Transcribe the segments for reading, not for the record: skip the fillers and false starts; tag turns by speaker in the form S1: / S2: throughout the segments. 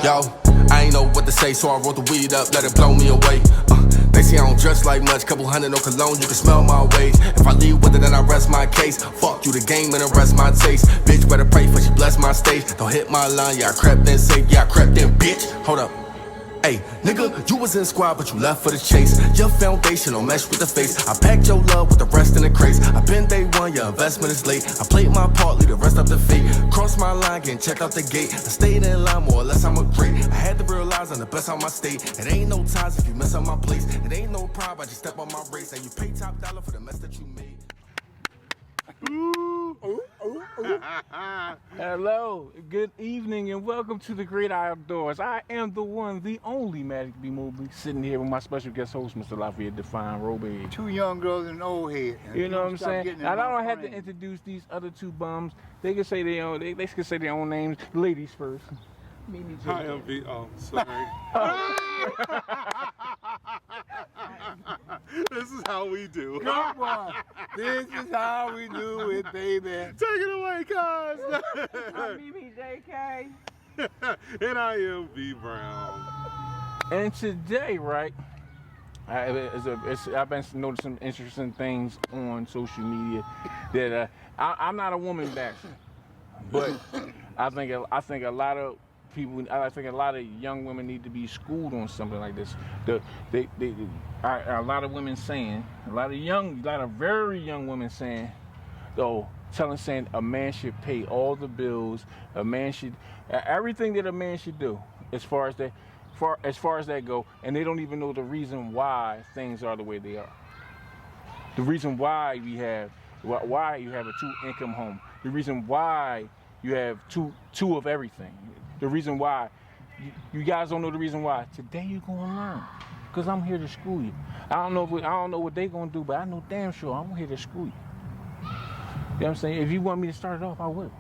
S1: Yo, I ain't know what to say, so I rolled the weed up, let it blow me away. They say I don't dress like much, couple hundred, no cologne, you can smell my ways. If I leave with it, then I rest my case. Fuck you, the game, and arrest my taste. Bitch, better pray for she bless my stage. Don't hit my line, yeah, I crept in safe, yeah, I crept in, bitch. Hold up. Hey, nigga, you was in squad, but you left for the chase. Your foundation don't mesh with the face. I packed your love with the rest in the crates. I been day one, your investment is late. I played my part, leave the rest up to fate. Cross my line, getting checked out the gate. I stayed in line, more or less I'm a great. I had to realize I'm the best on my state. It ain't no ties if you mess up my place. It ain't no pride, I just step on my race. And you pay top dollar for the mess that you made.
S2: Hello, good evening, and welcome to the Great Outdoors. I am the one, the only Magic B. Mobley, sitting here with my special guest host, Mr. Lafayette Define Robe.
S3: Two young girls and an old head.
S2: You know what I'm saying? And I don't have to introduce these other two bums. They can say their own. They can say their own names. Ladies first.
S4: Hi, I'm V. Oh, sorry. This is how we do.
S3: Come on. This is how we do it, baby.
S4: Take it away, cuz.
S5: I'm BBJK.
S4: And I am V. Brown.
S2: And today, right, I've been noticing interesting things on social media that I'm not a woman basher, but I think a lot of people, I think a lot of young women need to be schooled on something like this. A lot of women saying, a lot of very young women saying, saying a man should pay all the bills. A man should everything that a man should do as far as that go, and they don't even know the reason why things are the way they are. The reason why you have a 2-income home. The reason why you have two of everything. The reason why you guys don't know the reason why. Today you're gonna learn, cause I'm here to school you. I don't know what they gonna do, but I know damn sure I'm here to school you. You know what I'm saying? If you want me to start it off, I will.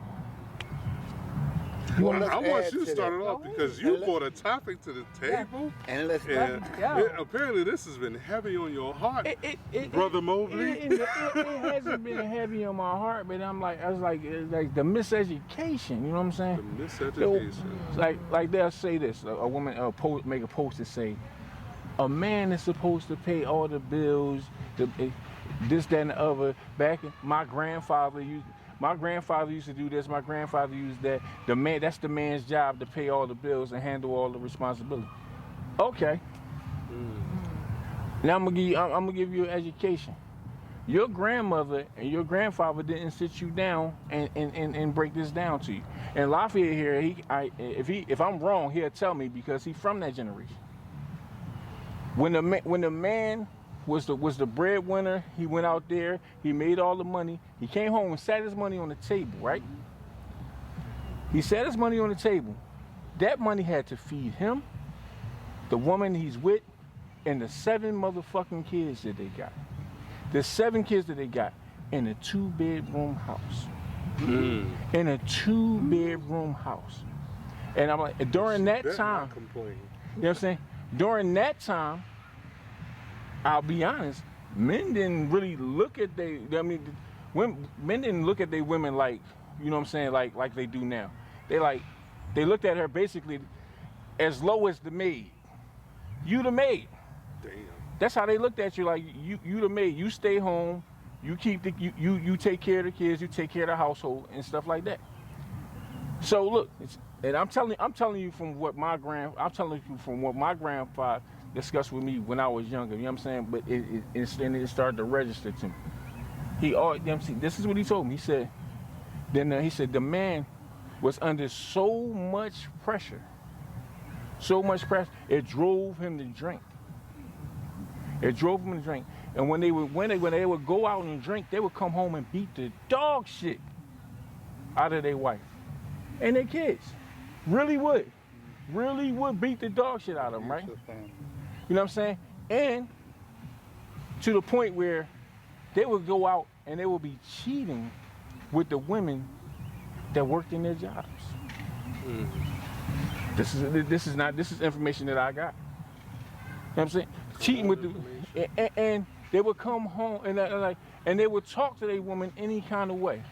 S4: I want you to start it off because you brought a topic to the table.
S3: And let's
S4: apparently this has been heavy on your heart, Brother Mobley.
S2: It hasn't been heavy on my heart, but I was like the miseducation. You know what I'm saying?
S4: The miseducation.
S2: Like they'll say this. A woman make a post and say, a man is supposed to pay all the bills, this, that, and the other. My grandfather used to do this. My grandfather used that. That's the man's job to pay all the bills and handle all the responsibility. Okay. Now I'm gonna give you an education. Your grandmother and your grandfather didn't sit you down and break this down to you. And Lafayette here, if I'm wrong, he'll tell me because he's from that generation. When the man was the breadwinner, he went out there, he made all the money, he came home and sat his money on the table, right? He sat his money on the table. That money had to feed him, the woman he's with, and the 7 motherfucking kids that they got. The 7 kids that they got in a 2-bedroom house. In a 2-bedroom house. And I'm like, during that time, you know what I'm saying? During that time, I'll be honest, men didn't really look at men didn't look at their women like, you know what I'm saying, like they do now. They looked at her basically as low as the maid. You the maid.
S4: Damn.
S2: That's how they looked at you, like you the maid. You stay home, you keep you take care of the kids, you take care of the household and stuff like that. So look, and I'm telling you from what my grandfather discussed with me when I was younger. You know what I'm saying? But it started to register to me. This is what he told me. He said, the man was under so much pressure, it drove him to drink. And when they would go out and drink, they would come home and beat the dog shit out of their wife and their kids. Really would beat the dog shit out of them, right? You know what I'm saying? And to the point where they would go out and they would be cheating with the women that worked in their jobs. This is information that I got. You know what I'm saying? Cheating with and they would come home and they would talk to their woman any kind of way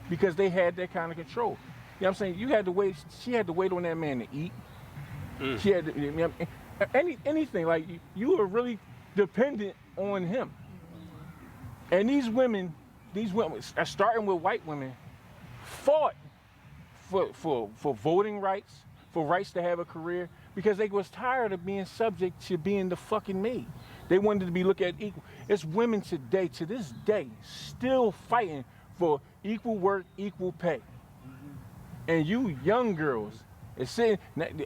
S2: because they had that kind of control. You know what I'm saying? She had to wait on that man to eat. She had anything like you were really dependent on him. And these women, starting with white women, fought for voting rights, for rights to have a career, because they was tired of being subject to being the fucking maid. They wanted to be looked at equal. It's women today, to this day, still fighting for equal work, equal pay. And you young girls, it's saying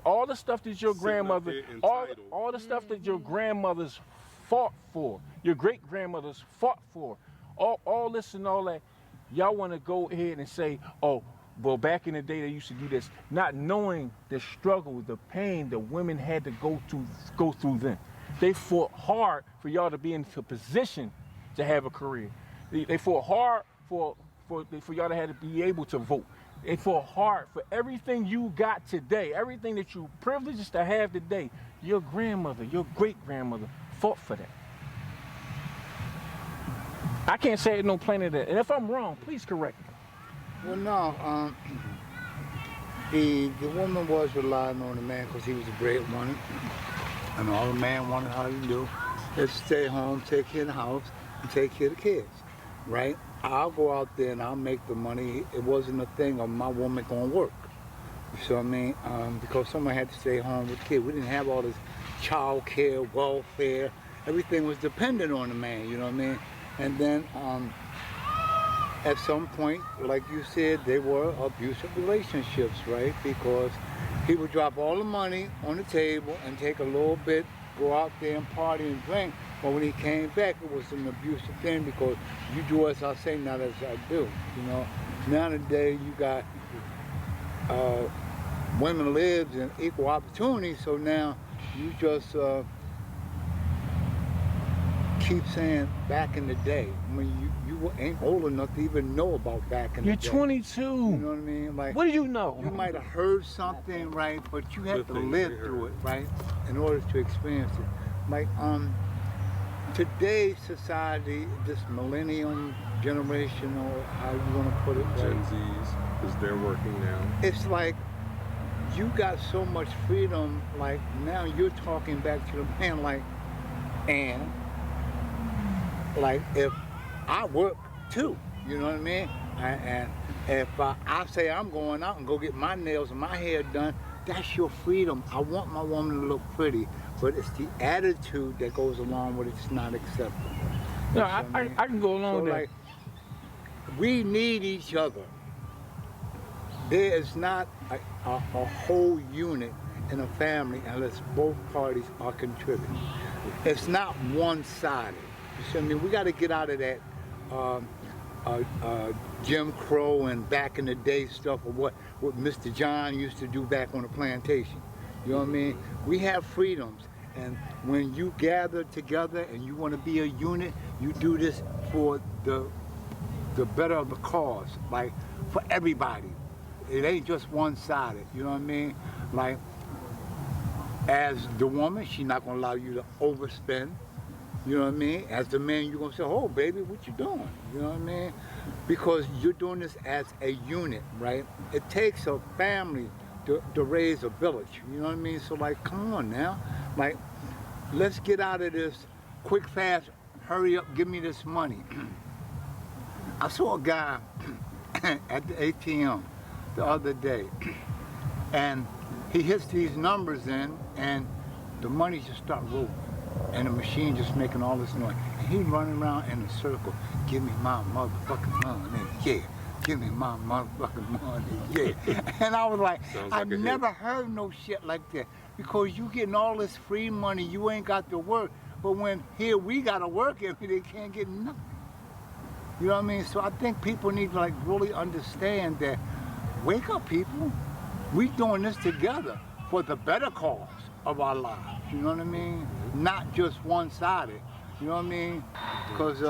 S2: all the stuff that your grandmother, all the stuff that your grandmothers fought for, your great grandmothers fought for, all this and all that, y'all want to go ahead and say, oh, well, back in the day they used to do this, not knowing the struggle, the pain the women had to go through then. They fought hard for y'all to be in a position to have a career. They fought hard for y'all to have to be able to vote. They fought hard for everything you got today, everything that you privileged to have today. Your grandmother, your great-grandmother fought for that. I can't say it no plainer than that. And if I'm wrong, please correct me.
S3: Well, no, the woman was relying on the man because he was a breadwinner. And all the man wanted her to do is stay home, take care of the house, and take care of the kids, right? I'll go out there and I'll make the money. It wasn't a thing of my woman going to work. You see what I mean? Because someone had to stay home with the kids. We didn't have all this child care, welfare. Everything was dependent on the man, you know what I mean? And then at some point, like you said, they were abusive relationships, right? Because he would drop all the money on the table and take a little bit, go out there and party and drink. But when he came back, it was an abusive thing because you do as I say, not as I do. You know, nowadays you got women lives in equal opportunity, so now you just keep saying back in the day. I mean, you ain't old enough to even know about back in the day.
S2: You're 22.
S3: You know what I mean? Like,
S2: what do you know?
S3: You might have heard something, right? But you had to live through it, right? In order to experience it. Like, today's society, this millennium generation, or how you want to put it,
S4: Gen Zs, because they're working now.
S3: It's like you got so much freedom. Like now, you're talking back to the man, like, and like if I work too, you know what I mean? And if I say I'm going out and go get my nails and my hair done, that's your freedom. I want my woman to look pretty, but it's the attitude that goes along with it. It's not acceptable.
S2: No, I can go along with that.
S3: Like, we need each other. There is not a whole unit in a family unless both parties are contributing. It's not one-sided. You see what I mean? We got to get out of that Jim Crow and back in the day stuff of what Mr. John used to do back on the plantation. You know what I mean? We have freedoms, and when you gather together and you want to be a unit, you do this for the better of the cause, like for everybody. It ain't just one-sided, you know what I mean? Like, as the woman, she's not gonna allow you to overspend, you know what I mean? As the man, you're gonna say, oh, baby, what you doing? You know what I mean? Because you're doing this as a unit, right? It takes a family to raise a village, you know what I mean? So like, come on now. Like, let's get out of this quick, fast, hurry up, give me this money. I saw a guy at the ATM the other day, and he hits these numbers in, and the money just start rolling, and the machine just making all this noise. And he's running around in a circle, give me my motherfucking money, yeah. Give me my motherfucking money, yeah. And I was like, I never heard no shit like that, because you getting all this free money, you ain't got to work, but when here we gotta work, and they can't get nothing. You know what I mean? So I think people need to like really understand that, wake up people, we doing this together for the better cause of our lives, you know what I mean? Not just one-sided, you know what I mean? Because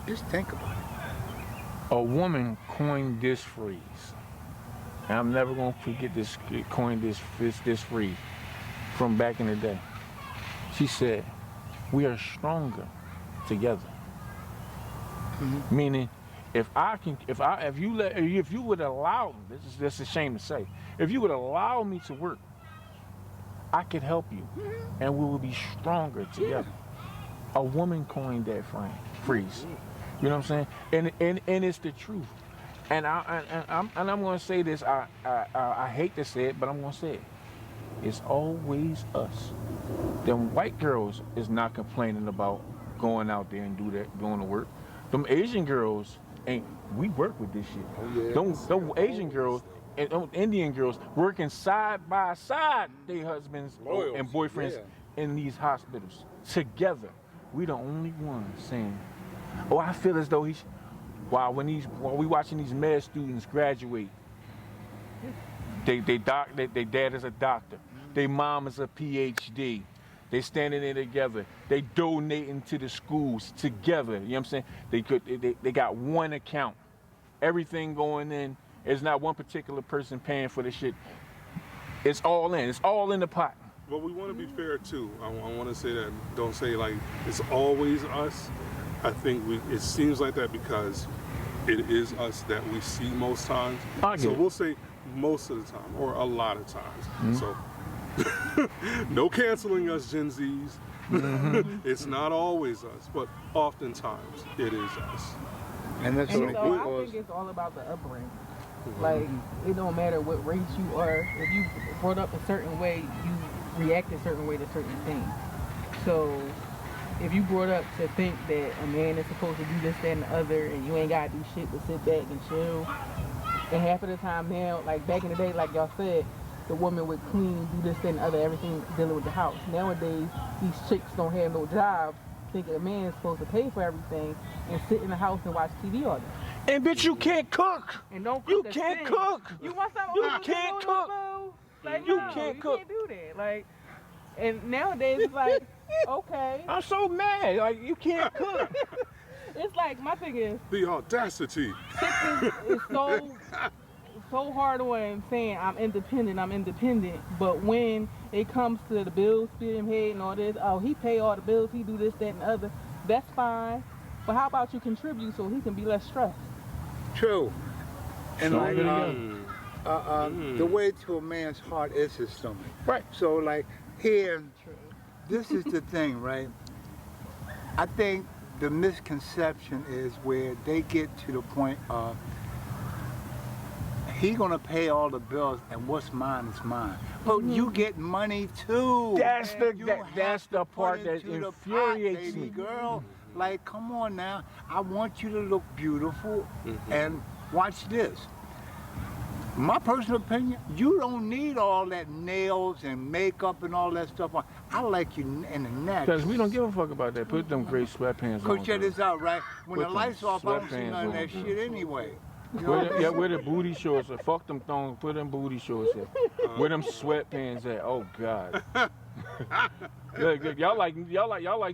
S3: just think about it.
S2: A woman coined this phrase, and I'm never gonna forget this, coined this phrase from back in the day. She said, we are stronger together. Mm-hmm. Meaning, if you would allow me, this is a shame to say, if you would allow me to work I could help you, and we will be stronger together. A woman coined that phrase. You know what I'm saying? And it's the truth. And I'm gonna say this. I hate to say it, but I'm gonna say it. It's always us. Them white girls is not complaining about going out there and going to work. Them Asian girls ain't. We work with this shit.
S3: Oh, yeah.
S2: Them Asian girls and them Indian girls working side by side their husbands and boyfriends in these hospitals together. We the only ones saying, "Oh, I feel as though he's." While we watching these med students graduate, they dad is a doctor, they mom is a PhD, they standing there together, they donating to the schools together. You know what I'm saying? They got one account, everything going in. There's not one particular person paying for the shit. It's all in. It's all in the pot.
S4: But we want to be fair too. I want to say that. Don't say like it's always us. I think it seems like that because it is us that we see most times. So we'll say most of the time or a lot of times. So no canceling us, Gen Zs. It's not always us, but oftentimes it is us.
S3: And that's
S5: And
S3: only
S5: so I
S3: because
S5: think it's all about the upbringing. Like, it don't matter what race you are. If you brought up a certain way, you react a certain way to certain things. So if you brought up to think that a man is supposed to do this, that, and the other, and you ain't gotta do shit but sit back and chill, and half of the time now, like back in the day, like y'all said, the woman would clean, do this, that, and the other, everything dealing with the house. Nowadays, these chicks don't have no job, thinking a man is supposed to pay for everything and sit in the house and watch TV all day.
S2: And bitch, you can't cook.
S5: And don't cook
S2: You
S5: a
S2: can't
S5: thing.
S2: cook.
S5: You want something?
S2: You
S5: over
S2: can't
S5: the
S2: cook.
S5: food? Like,
S2: You
S5: no,
S2: can't
S5: you
S2: cook.
S5: can't do that. Like, and nowadays it's like, okay.
S2: I'm so mad. Like, you can't cook.
S5: It's like, my thing is,
S4: The audacity.
S5: chicks is so hard on saying I'm independent, but when it comes to the bills being paid and all this, oh, he pay all the bills, he do this, that, and the other, that's fine. But how about you contribute so he can be less stressed?
S3: true. And
S2: So
S3: like
S2: there
S3: the way to a man's heart is his stomach.
S2: Right.
S3: So like here, this is the thing, right? I think the misconception is where they get to the point of he gonna pay all the bills and what's mine is mine. But you get money too.
S2: That's the
S3: You
S2: that's
S3: have
S2: the
S3: to
S2: part
S3: put
S2: that
S3: into the
S2: infuriates
S3: pot, baby
S2: me.
S3: girl. Like, come on now. I want you to look beautiful. And watch this. My personal opinion, you don't need all that nails and makeup and all that stuff on. I like you in the natural.
S2: Because we don't give a fuck about that. Put them gray sweatpants on.
S3: Coach, check
S2: girl.
S3: this out, right? When
S2: Put
S3: the
S2: them
S3: lights off, I don't see
S2: sweatpants
S3: none of
S2: on,
S3: that
S2: girl.
S3: shit anyway. You know what I mean?
S2: Yeah, where the booty shorts at? Fuck them thongs. Put them booty shorts at. Where them sweatpants at? Oh God. Look, y'all like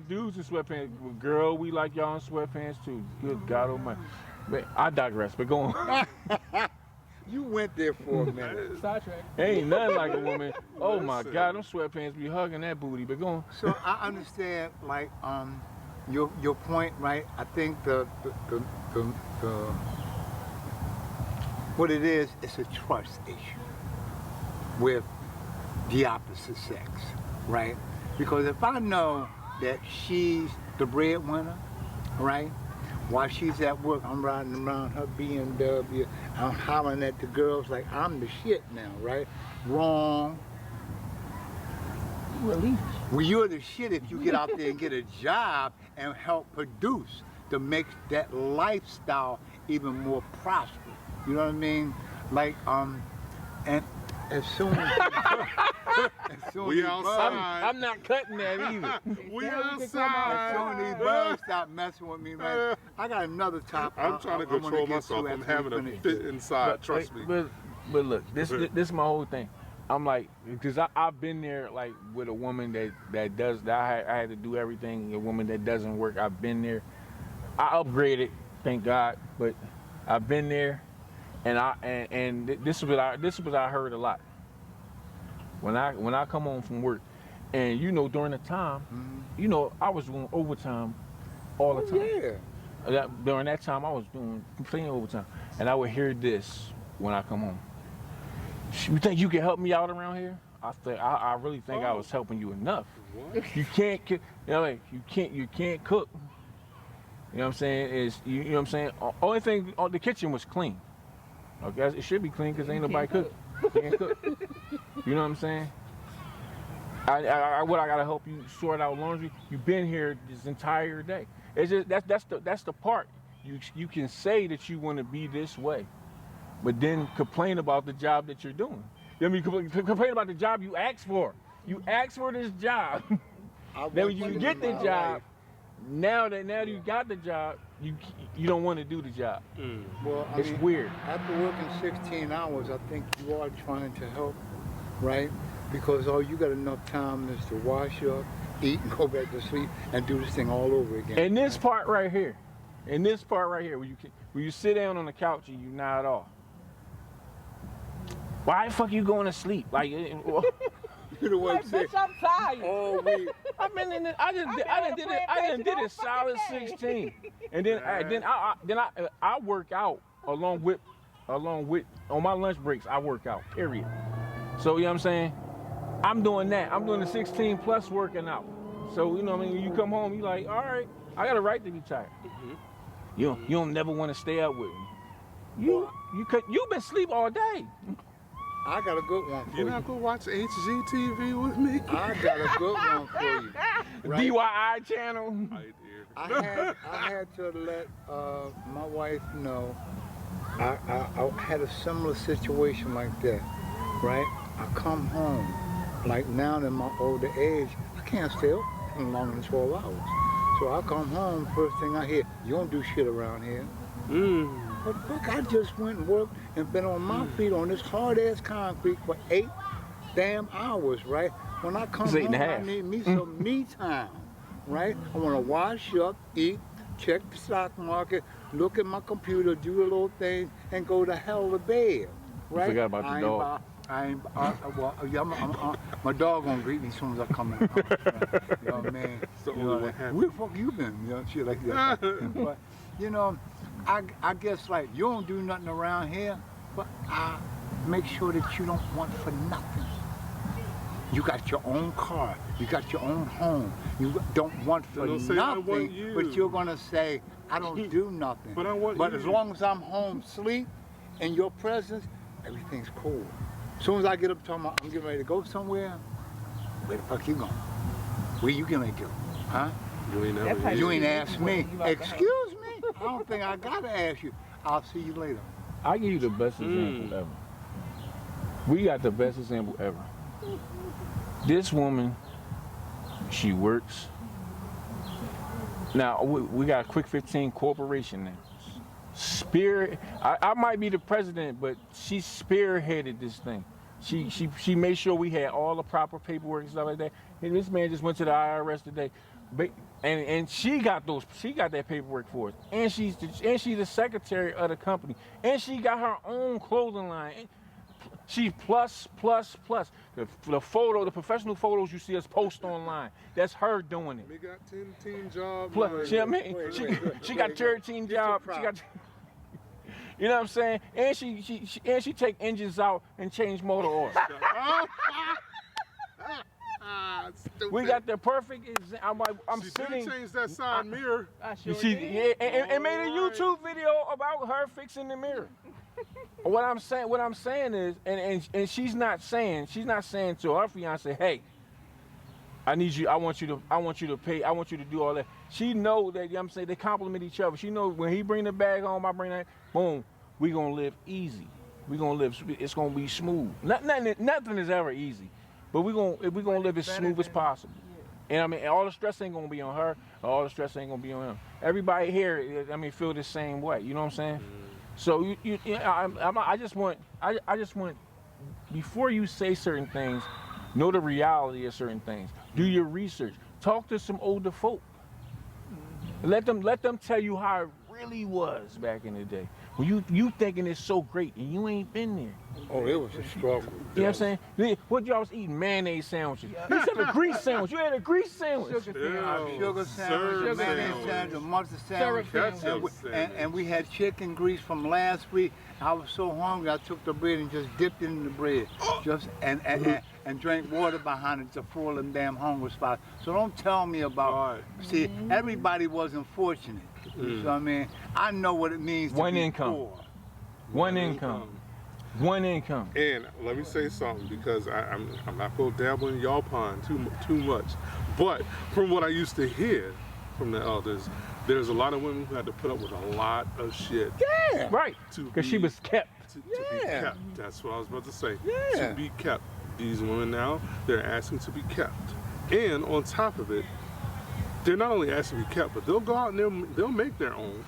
S2: dudes in sweatpants. Well, girl, we like y'all in sweatpants too. Good God Almighty. But I digress. But go on.
S3: You went there for a minute.
S5: Sidetrack.
S2: Ain't nothing like a woman. Oh my God, them sweatpants be hugging that booty. But go on.
S3: So I understand, like, your point, right? I think the what it is, it's a trust issue with the opposite sex, right? Because if I know that she's the breadwinner, right? While she's at work, I'm riding around her BMW, I'm hollering at the girls like I'm the shit now, right? Wrong.
S5: Relief.
S3: Well, you're the shit if you get out there and get a job and help produce to make that lifestyle even more prosperous. You know what I mean? Like, and as soon as
S4: We outside.
S2: I'm not cutting that either.
S4: We
S3: as soon
S4: outside.
S3: as these birds stop messing with me, man, I got another topic.
S4: I'm trying to
S3: I wanna
S4: control
S3: get
S4: myself.
S3: to
S4: I'm
S3: after we
S4: having a
S3: finish
S4: fit
S3: this.
S4: inside. Trust me.
S2: But look, this my whole thing. I'm like, because I've been there like with a woman that does that. I had to do everything. A woman that doesn't work. I've been there. I upgraded, thank God. But I've been there, and this is what I heard a lot. When I come home from work, and you know during the time, you know I was doing overtime all the time.
S3: Yeah.
S2: During that time I was doing completely overtime, and I would hear this when I come home. You think you can help me out around here? I really think I was helping you enough.
S4: What?
S2: You can't, like, you can't cook. You know what I'm saying? You know what I'm saying? Only thing, the kitchen was clean. Okay, it should be clean because ain't nobody cook. Can't cook. You know what I'm saying? I gotta help you sort out laundry. You've been here this entire day. It's just that's the part. You can say that you want to be this way, but then complain about the job that you're doing. I mean, complain about the job you asked for. You asked for this job. Then when you get the job, now that you got the job, you don't want to do the job.
S3: Well,
S2: It's weird.
S3: After working 16 hours, I think you are trying to help, right? Because all you got enough time is to wash up, eat, and go back to sleep, and do this thing all over again.
S2: And this part right here, where you sit down on the couch and you nod off. Why the fuck you going to sleep? Like,
S3: You the one
S5: Like,
S3: say,
S5: bitch, I'm tired.
S3: oh, we,
S2: I've been in it. I did a solid 16, and then I work out along with on my lunch breaks. I work out. Period. So you know what I'm saying? I'm doing that. I'm doing the 16 plus working out. So you know what I mean? When you come home, you like, all right, I got a right to be tired. You don't never want to stay up with me. You've been asleep all day.
S3: I got a good one for
S4: You're
S3: you.
S4: not gonna watch HGTV with me?
S3: I got a good one for you. Right?
S2: DYI channel.
S3: I had to let my wife know I had a similar situation like that, right? I come home, like now in my older age, I can't stay up longer than 12 hours. So I come home, first thing I hear, you don't do shit around here. But fuck, I just went and worked and been on my feet on this hard ass concrete for 8 damn hours, right? When I come
S2: It's 8
S3: home,
S2: and a
S3: I
S2: half.
S3: need me some me time, right? I want to wash up, eat, check the stock market, look at my computer, do a little thing, and go the hell to bed, right?
S2: forgot about the dog.
S3: My dog gonna greet me as soon as I come in the house. Right? You know what I mean?
S4: So
S3: You know,
S4: what
S3: like,
S4: happened?
S3: where the fuck you been? You know, shit like that. But, you know, I guess like you don't do nothing around here, but I make sure that you don't want for nothing. You got your own car, you got your own home, you don't want for
S4: don't say I want
S3: nothing,
S4: you.
S3: but you're gonna say, I don't do nothing.
S4: But I want
S3: But
S4: you.
S3: as long as I'm home, sleep, in your presence, everything's cool. As soon as I get up talking about I'm getting ready to go somewhere, where the fuck you going? Where you getting ready to go? Huh?
S4: You ain't
S5: That's
S4: never
S5: how
S4: here.
S3: You ain't asked me.
S5: You about to have-
S3: Excuse me? I don't think I gotta ask you. I'll see you later.
S2: I give you the best example ever. We got the best example ever. This woman, she works. Now we got a Quick 15 corporation now. I might be the president, but she spearheaded this thing. She made sure we had all the proper paperwork and stuff like that. And this man just went to the IRS today, and she got that paperwork for us. And she's the secretary of the company, and she got her own clothing line. And she plus. The professional photos you see us post online, that's her doing it.
S4: We got 10 jobs.
S2: Plus, you know what I mean? She got 13 jobs. She got, you know what I'm saying? And she take engines out and change motor oil. We got the perfect example. I'm
S4: She
S2: sitting.
S4: did change that side mirror.
S5: I sure
S2: She
S5: did.
S2: and made a YouTube video about her fixing the mirror. What I'm saying is, and she's not saying to her fiance, hey, I want you to pay, I want you to do all that. She know that, you know what I'm saying, they complement each other. She know when he bring the bag home, I bring that, boom, we gonna live easy. We gonna live, it's gonna be smooth. Nothing is ever easy, but we gonna live as smooth as possible. And I mean, all the stress ain't gonna be on her, all the stress ain't gonna be on him. Everybody here, I mean, feel the same way. You know what I'm saying? So I just want, before you say certain things, know the reality of certain things. Do your research. Talk to some older folk. Let them tell you how it really was back in the day. When you thinking it's so great and you ain't been there.
S3: Oh, it was a struggle.
S2: You know what I'm saying? What y'all was eating? Mayonnaise sandwiches. You said a grease sandwich. You had a grease sandwich.
S3: Sugar sandwich, mayonnaise sandwich, mustard sandwich, and we had chicken grease from last week. I was so hungry, I took the bread and just dipped it in the bread, and drank water behind it to full them damn hunger spots. So don't tell me about. See, everybody wasn't fortunate. You know what I mean? I know what it means to be poor.
S2: One income. One income.
S4: And let me say something, because I'm not going to dabble in y'all pond too much. But from what I used to hear from the elders, there's a lot of women who had to put up with a lot of shit.
S3: Yeah.
S2: Right. Because she was kept.
S4: To be kept. That's what I was about to say.
S3: Yeah.
S4: To be kept. These women now, they're asking to be kept. And on top of it, they're not only asking to be kept, but they'll go out and they'll make their own.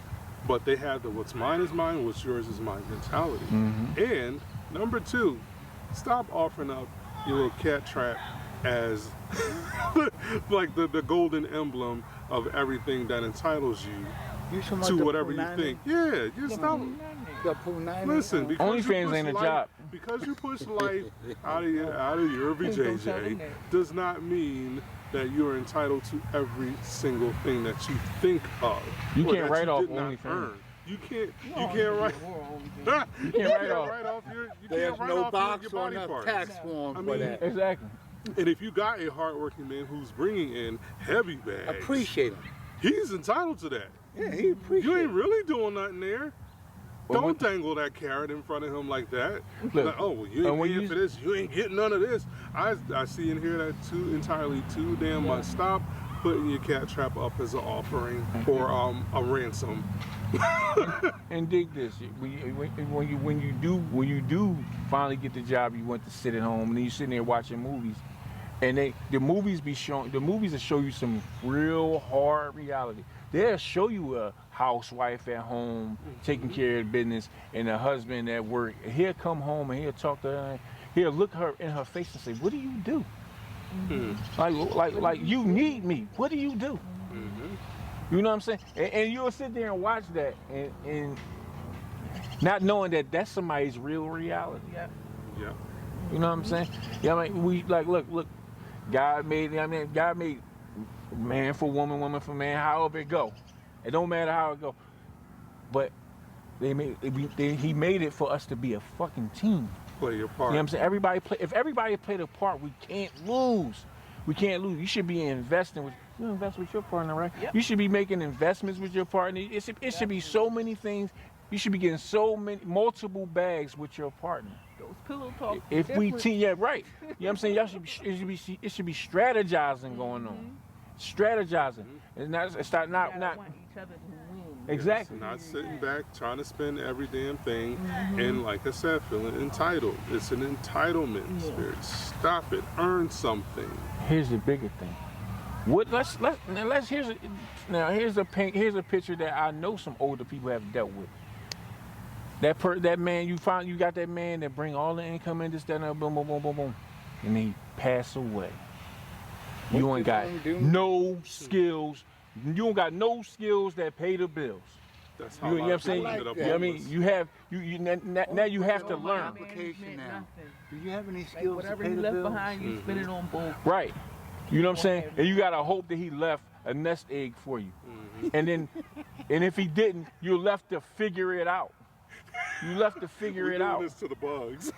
S4: But they have the what's mine is mine, what's yours is mine mentality. And number two, stop offering up your little cat trap as like the golden emblem of everything that entitles you to whatever you think. Yeah, just stop. Listen, because
S2: OnlyFans ain't a job.
S4: Because you push life out of your VJJ does not mean that you're entitled to every single thing that you think of.
S2: You can't write off OnlyFans.
S4: You can't write. You can't write off your.
S3: There's no box or enough tax form for that.
S2: Exactly.
S4: And if you got a hardworking man who's bringing in heavy bags,
S3: Appreciate him.
S4: he's entitled to that.
S3: Yeah, he appreciates.
S4: You ain't really doing nothing there. Don't dangle that carrot in front of him like that.
S2: Look,
S4: like, oh, well, you ain't paying for this. You ain't getting none of this. I see and hear that entirely too damn much. Stop putting your cat trap up as an offering or a ransom.
S2: And dig this: when you do finally get the job you want to sit at home, and then you sitting there watching movies, and the movies will show you some real hard reality. They'll show you a housewife at home taking care of business, and a husband at work. And he'll come home and he'll talk to her. He'll look her in her face and say, "What do you do? Like you need me. What do you do?" You know what I'm saying? And you'll sit there and watch that, and not knowing that that's somebody's real reality.
S5: Yeah.
S2: You know what I'm saying? Yeah, I mean, we look. God made man for woman, woman for man, however it go. It don't matter how it go. But he made it for us to be a fucking team.
S4: Play your part.
S2: You know what I'm saying? If everybody played a part, we can't lose. We can't lose. You should be investing with. You invest with your partner, right? Yep. You should be making investments with your partner. It should be so many things. You should be getting multiple bags with your partner.
S5: Those pillow talks.
S2: If we team, yeah, right. You know what I'm saying? Y'all it should be strategizing going on. Strategizing. And not
S5: want each other to win.
S2: Exactly.
S4: Yes, not sitting back trying to spend every damn thing, and like I said, feeling entitled. It's an entitlement spirit. Stop it. Earn something.
S2: Here's the bigger thing. Here's a picture that I know some older people have dealt with. That man, you got that man that bring all the income in, this, that, and boom, boom, boom, boom, boom, and he pass away. You ain't got no skills. You don't got no skills that pay the bills.
S4: That's how
S2: you know what I'm saying? I mean, you have now you have to learn.
S3: Application now. Do you have any skills
S5: whatever
S3: to pay
S5: he
S3: the
S5: left
S3: bills?
S5: behind, you spend it on both.
S2: Right. You know what I'm saying? And you gotta hope that he left a nest egg for you. And if he didn't, you're left to figure it out. You left to figure it out.
S4: This to the bugs.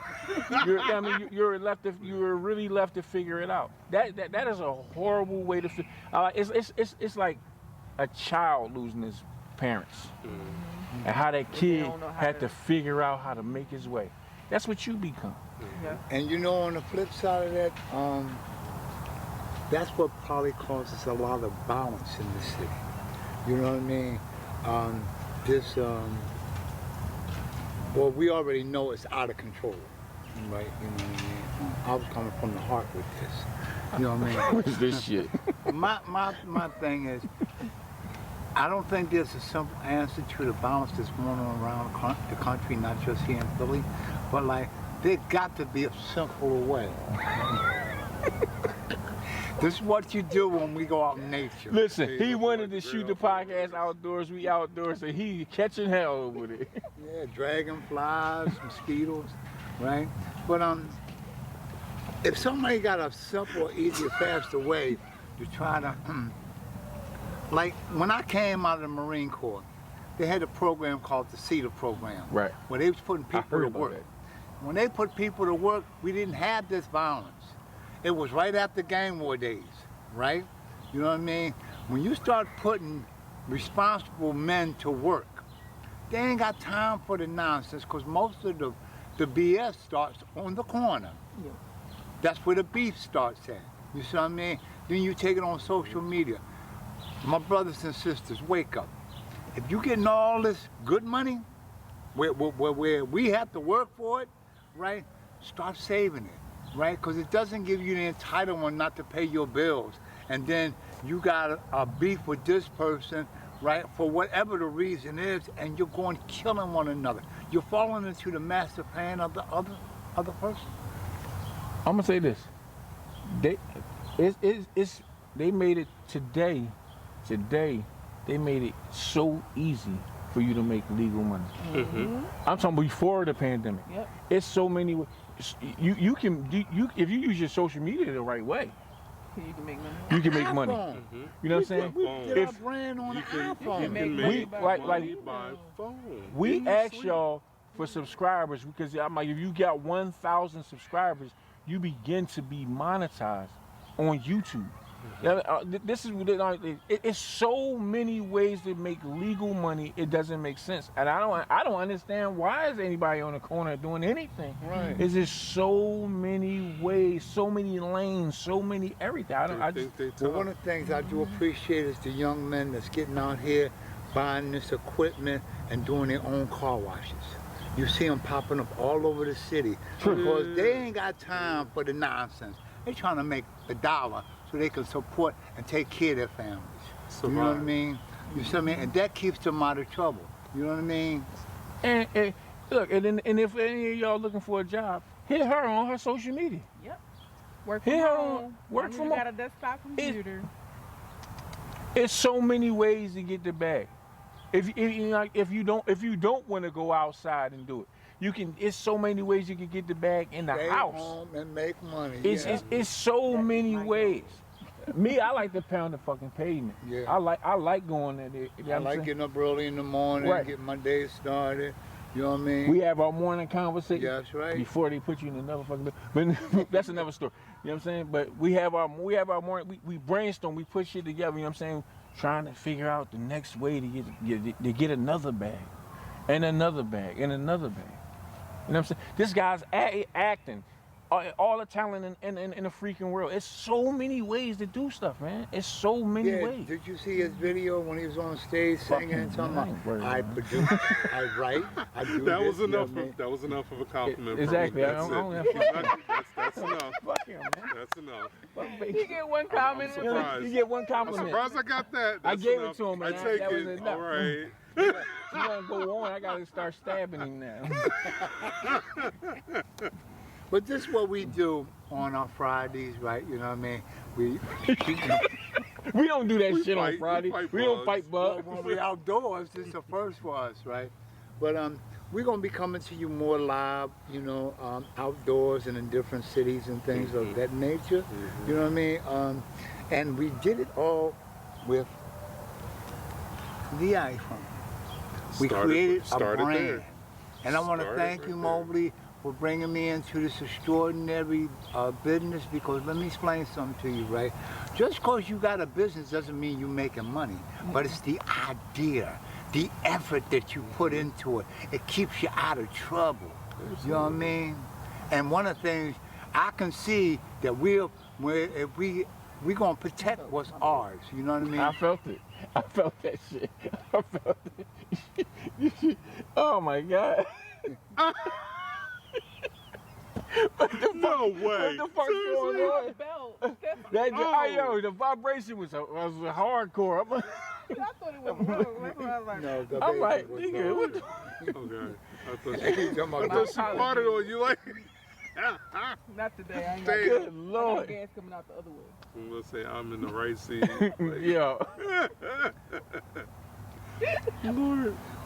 S2: You're really left to figure it out. That is a horrible way to feel. It's like a child losing his parents, and how that kid had to figure out how to make his way. That's what you become.
S5: Yeah.
S3: And you know, on the flip side of that, that's what probably causes a lot of violence in the city. You know what I mean? Well, we already know it's out of control, right? You know what I mean? I was coming from the heart with this. You know what I mean?
S2: What is this shit?
S3: My thing is, I don't think there's a simple answer to the violence that's going on around the country, not just here in Philly, but like, there got to be a simpler way. This is what you do when we go out in nature.
S2: Listen, he wanted to shoot the podcast outdoors. We outdoors, and he catching hell over there.
S3: Yeah, dragonflies, mosquitoes. right? But if somebody got a simple, easier, faster way to try to, like when I came out of the Marine Corps, they had a program called the CETA program,
S2: Right.
S3: where they was putting people
S2: heard
S3: to
S2: about
S3: work.
S2: that.
S3: When they put people to work, we didn't have this violence. It was right after gang war days, right? You know what I mean? When you start putting responsible men to work, they ain't got time for the nonsense, because most of the BS starts on the corner.
S5: Yeah.
S3: That's where the beef starts at. You see what I mean? Then you take it on social media. My brothers and sisters, wake up. If you getting all this good money, where we have to work for it, right? Start saving it, right? Because it doesn't give you the entitlement not to pay your bills. And then you got a beef with this person, right? For whatever the reason is, and you're going killing one another. You're falling into the master plan of the other person.
S2: I'm gonna say this. They made it today. Today, they made it so easy for you to make legal money. I'm talking before the pandemic.
S5: Yep.
S2: It's so many. You can if you use your social media the right way,
S5: You can make money.
S2: you can make money.
S3: iPhone.
S2: You know what I'm saying?
S3: We did our
S2: If
S3: brand on
S4: You
S3: the
S4: can, you
S3: iPhone.
S4: can
S5: make
S4: make
S5: money by
S2: like-
S4: money
S2: like-
S4: by phone.
S2: we
S4: In your
S2: ask
S4: sleep.
S2: y'all for subscribers, because I'm like, if you got 1,000 subscribers, you begin to be monetized on YouTube. This is it's so many ways to make legal money. It doesn't make sense, and I don't understand why is anybody on the corner doing anything.
S3: Right.
S2: It's just so many ways, so many lanes, so many everything. I
S4: They
S2: just
S4: think they
S3: Well,
S4: tough.
S3: one of the things I do appreciate is the young men that's getting out here buying this equipment and doing their own car washes. You see them popping up all over the city because they ain't got time for the nonsense. They trying to make a dollar so they can support and take care of their families. You know what I
S4: Survive.
S3: mean? You see what I mean? And that keeps them out of trouble. You know what I mean?
S2: and look, and if any of y'all looking for a job, hit her on her social media.
S5: Yep. Work from
S2: Here,
S5: home.
S2: work
S5: Long as
S2: from
S5: you
S2: home.
S5: got a desktop computer.
S2: It's so many ways to get the bag. If you don't want to go outside and do it, you can. It's so many ways you can get the bag in the
S3: Stay
S2: house.
S3: home and make money.
S2: It's so many ways. Me, I like to pound the fucking pavement.
S3: Yeah.
S2: I like going there. You know what
S3: I
S2: I'm
S3: like
S2: saying?
S3: getting up early in the morning,
S2: Right.
S3: getting my day started. You know what I mean?
S2: We have our morning conversation.
S3: Yeah, that's right.
S2: Before they put you in another fucking. But that's another story. You know what I'm saying? But we have our morning. We brainstorm. We put shit together. You know what I'm saying? Trying to figure out the next way to get another bag, and another bag, and another bag. You know what I'm saying? This guy's acting. All the talent in the freaking world. It's so many ways to do stuff, man. It's so many
S3: Yeah,
S2: ways.
S3: did you see his video when he was on stage singing and talking
S2: man, I ain't
S3: about,
S2: worried,
S3: I
S2: man."
S3: produce, I write, I do
S4: That
S3: this,
S4: was
S3: you know
S4: enough.
S3: what I mean?
S4: That was enough of a compliment.
S2: Exactly.
S4: From
S2: I
S4: me.
S2: don't
S4: That's
S2: have
S4: it. Exactly. That's enough.
S2: Fuck him, man.
S4: That's enough.
S5: You get one comment.
S4: I'm surprised.
S2: You get one
S4: I'm
S2: compliment.
S4: surprised I got that.
S2: I
S4: That's
S2: gave
S4: enough.
S2: it to him,
S4: I
S2: man.
S4: take
S2: That was
S4: it.
S2: enough.
S4: All right.
S2: You want to go on? I gotta start stabbing him now.
S3: But this is what we do on our Fridays, right? You know what I mean? We,
S2: We don't do that
S4: We
S2: shit
S4: fight-
S2: on Friday.
S4: we fight
S2: We don't
S4: bugs.
S2: fight bugs.
S3: when we outdoors, this is the first for us, right? But we're gonna be coming to you more live, you know, outdoors and in different cities and things of that nature. You know what I mean? And we did it all with the iPhone. We created a
S4: started
S3: brand.
S4: there.
S3: And I want to
S4: Started
S3: thank
S4: right
S3: you,
S4: there.
S3: Mobley, for bringing me into this extraordinary business, because let me explain something to you, right? Just because you got a business doesn't mean you're making money, but it's the idea, the effort that you put into it. It keeps you out of trouble. You know what I mean? And one of the things I can see that we're gonna protect what's ours. You know what I mean?
S2: I felt it. I felt that shit. I felt it. Oh my God.
S4: No way.
S2: What the fuck going on?
S5: Belt.
S2: The vibration was hardcore.
S5: I thought it was real. That's why I was like,
S3: No, the
S2: I'm
S3: baby
S2: like,
S3: was
S2: nigga,
S3: gone.
S2: what the?
S4: Okay. I thought
S3: Hey,
S4: she,
S3: you talking
S4: I
S3: about
S4: thought
S3: the-
S4: she farted on you like.
S5: not today. I ain't got,
S4: Damn.
S2: Good
S5: I got
S2: Lord.
S5: gas coming out the other way.
S4: I'm gonna say I'm in the right seat. Like,
S2: Yeah.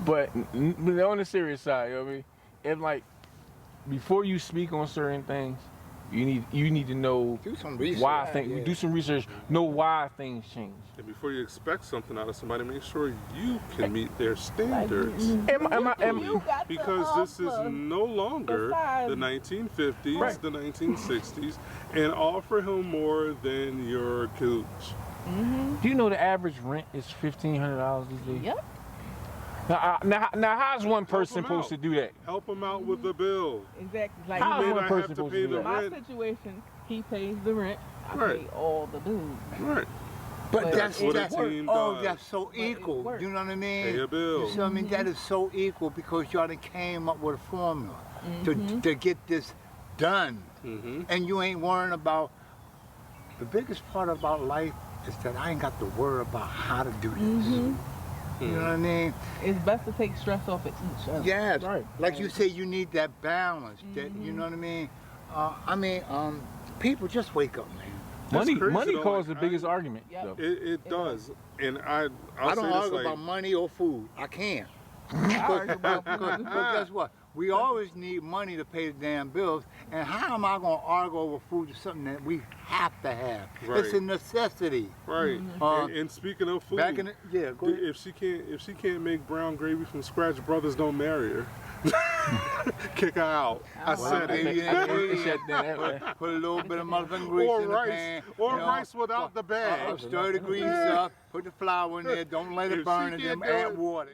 S2: But on the serious side, you know what I mean? If like, before you speak on certain things, you need to know
S3: Do some research.
S2: why things.
S3: Yeah.
S2: Do some research. Know why things change.
S4: And before you expect something out of somebody, make sure you can meet their standards. Because this is no longer the 1950s,
S2: Right.
S4: the 1960s, and offer him more than your cooch.
S2: Do you know the average rent is $1,500 these days?
S5: Yep.
S2: Now, how's one person
S4: him
S2: supposed
S4: out.
S2: to do that?
S4: Help him out with the bill.
S5: Exactly. Like
S2: How
S4: You
S2: is
S4: may
S2: one
S4: not
S2: person
S4: have to
S2: supposed
S4: pay
S2: to do
S4: the
S2: that?
S5: my
S4: rent.
S5: situation, he pays the rent. I
S4: Right.
S5: pay all the dues.
S4: Right.
S3: But
S5: But
S3: that's
S4: what a
S3: that's
S4: team
S3: oh,
S4: does.
S3: that's so
S5: But it
S3: equal.
S5: works.
S3: You know what I mean?
S4: Pay a bill.
S3: You see what I mean? That is so equal because y'all done came up with a formula to get this done.
S4: Mm-hmm.
S3: And you ain't worrying about the biggest part about life is that I ain't got to worry about how to do this. You know what I mean?
S5: It's best to take stress off of each other.
S3: Yes.
S2: Right.
S3: Like you say, you need that balance. That you know what I mean? People just wake up, man.
S4: That's crazy,
S2: Money
S4: though.
S2: caused the
S4: Like,
S2: biggest argument.
S5: Yep.
S2: though.
S4: It does. And I'll
S3: I don't
S4: say this
S3: argue
S4: like,
S3: about money or food. I can't.
S5: I argue about
S3: Because guess what? We always need money to pay the damn bills. And how am I going to argue over food or something that we have to have?
S4: Right.
S3: It's a necessity.
S4: right. And speaking of food,
S3: Back in the, yeah, go ahead.
S4: if she can't make brown gravy from scratch, brothers don't marry her. Kick her out. I said it.
S3: Put a little bit of motherfucking grease
S4: Or
S3: in the
S4: rice,
S3: pan.
S4: or
S3: you know.
S4: rice without the bag.
S3: Stir the grease up. Put the flour in there. Don't let it
S4: If
S3: burn,
S4: she
S3: and
S4: can't
S3: then
S4: do
S3: add
S4: it-
S3: water.